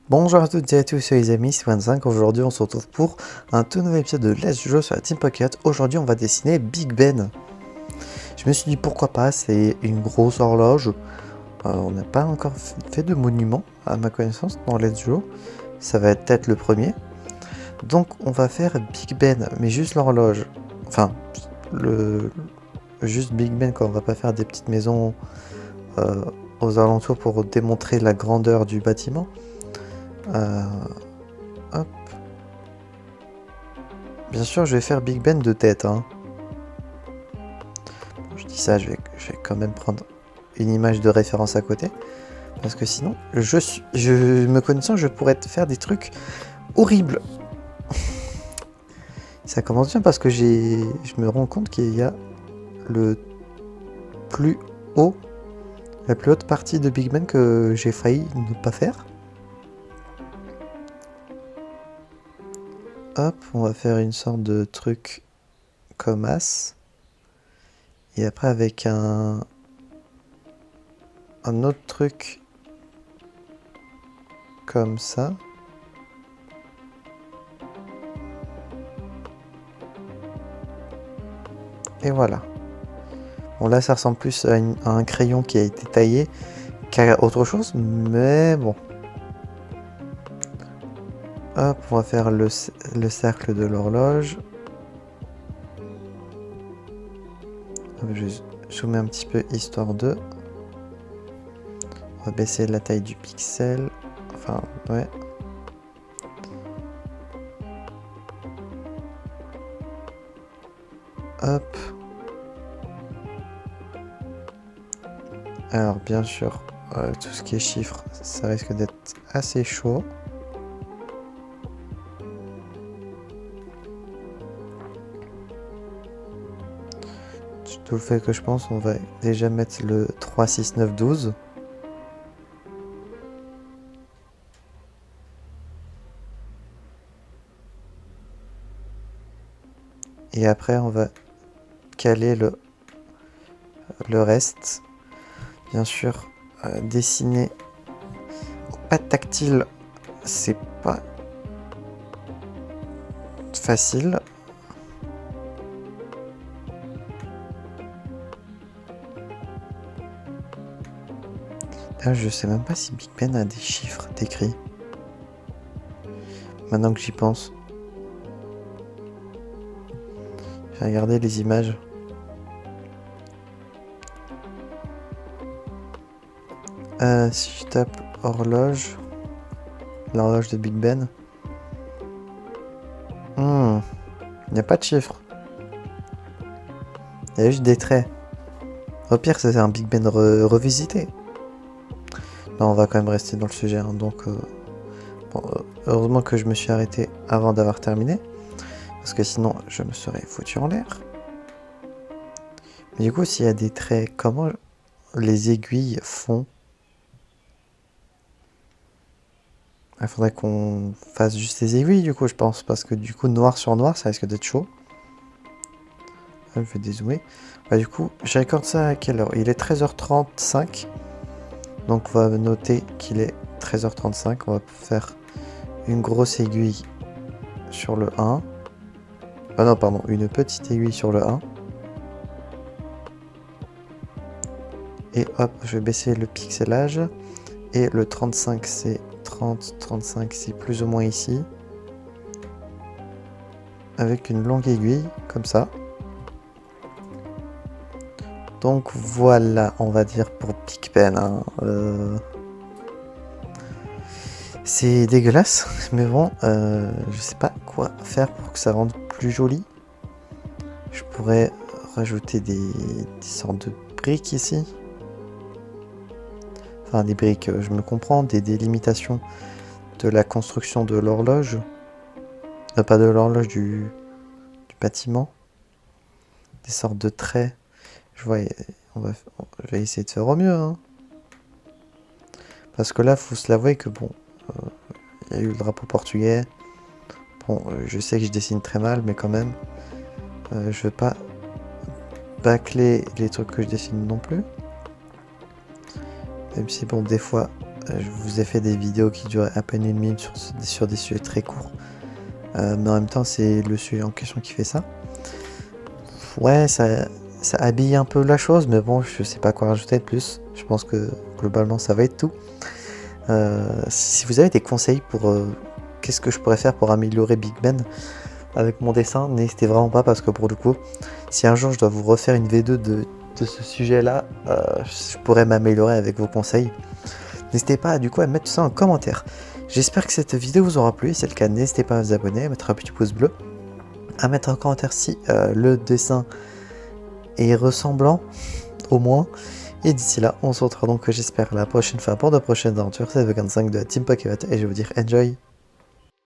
Bonjour à toutes et à tous les amis, c'est Wan5. Aujourd'hui on se retrouve pour un tout nouvel épisode de Let's Go sur la Team Pocket. Aujourd'hui on va dessiner Big Ben. Je me suis dit pourquoi pas, c'est une grosse horloge. On n'a pas encore fait de monument à ma connaissance dans Let's Go. Ça va être peut-être le premier. Donc on va faire Big Ben, mais juste l'horloge. Enfin, juste Big Ben quoi, on va pas faire des petites maisons aux alentours pour démontrer la grandeur du bâtiment. Hop. Bien sûr, je vais faire Big Ben de tête. Hein. Je dis ça, je vais quand même prendre une image de référence à côté. Parce que sinon, me connaissant, je pourrais faire des trucs horribles. Ça commence bien parce que je me rends compte qu'il y a le plus haut, la plus haute partie de Big Ben que j'ai failli ne pas faire. Hop, on va faire une sorte de truc comme As. Et après avec un autre truc comme ça. Et voilà. Bon là ça ressemble plus à un crayon qui a été taillé qu'à autre chose, mais bon. Hop, on va faire le cercle de l'horloge. Je zoome un petit peu histoire de. On va baisser la taille du pixel. Enfin, ouais. Hop. Alors, bien sûr, tout ce qui est chiffres, ça risque d'être assez chaud. Tout le fait que je pense, on va déjà mettre le 3, 6, 9, 12. Et après, on va caler le reste. Bien sûr, dessiner pas tactile, c'est pas facile. Là, je sais même pas si Big Ben a des chiffres décrits. Maintenant que j'y pense. Je vais regarder les images. Si je tape horloge, l'horloge de Big Ben. Il n'y a pas de chiffres. Il y a juste des traits. Au pire, c'est un Big Ben revisité. Non, on va quand même rester dans le sujet. Hein, donc, bon, heureusement que je me suis arrêté avant d'avoir terminé. Parce que sinon, je me serais foutu en l'air. Mais du coup, s'il y a des traits, comment les aiguilles font? Il faudrait qu'on fasse juste les aiguilles, du coup, je pense. Parce que du coup, noir sur noir, ça risque d'être chaud. Je vais dézoomer. Bah, du coup, je récorde ça à quelle heure? Il est 13h35. Donc, on va noter qu'il est 13h35. On va faire une grosse aiguille sur le 1. Ah non, pardon, une petite aiguille sur le 1. Et hop, je vais baisser le pixelage. Et le 35, c'est 30, 35, c'est plus ou moins ici. Avec une longue aiguille, comme ça. Donc voilà, on va dire pour Big Ben. Hein. C'est dégueulasse, mais bon, je sais pas quoi faire pour que ça rende plus joli. Je pourrais rajouter des sortes de briques ici. Enfin, des briques, je me comprends, des délimitations de la construction de l'horloge. Pas de l'horloge, du bâtiment. Des sortes de traits. Je vais essayer de faire au mieux. Hein. Parce que là, faut se l'avouer que bon, il y a eu le drapeau portugais. Bon, je sais que je dessine très mal, mais quand même, je veux pas bâcler les trucs que je dessine non plus. Même si bon, des fois, je vous ai fait des vidéos qui durent à peine 1 minute sur des sujets très courts. Mais en même temps, c'est le sujet en question qui fait ça. Ouais, ça habille un peu la chose, mais bon, je sais pas quoi rajouter de plus. Je pense que globalement, ça va être tout. Si vous avez des conseils pour qu'est-ce que je pourrais faire pour améliorer Big Ben avec mon dessin, n'hésitez vraiment pas, parce que pour le coup, si un jour je dois vous refaire une V2 de ce sujet-là, je pourrais m'améliorer avec vos conseils. N'hésitez pas du coup à mettre tout ça en commentaire. J'espère que cette vidéo vous aura plu. Si c'est le cas, n'hésitez pas à vous abonner, à mettre un petit pouce bleu, à mettre en commentaire si le dessin est ressemblant, au moins. Et d'ici là, on se retrouve donc, j'espère, la prochaine fois pour de prochaines aventures. C'est The 5 de la Team Pokémon et je vais vous dire enjoy!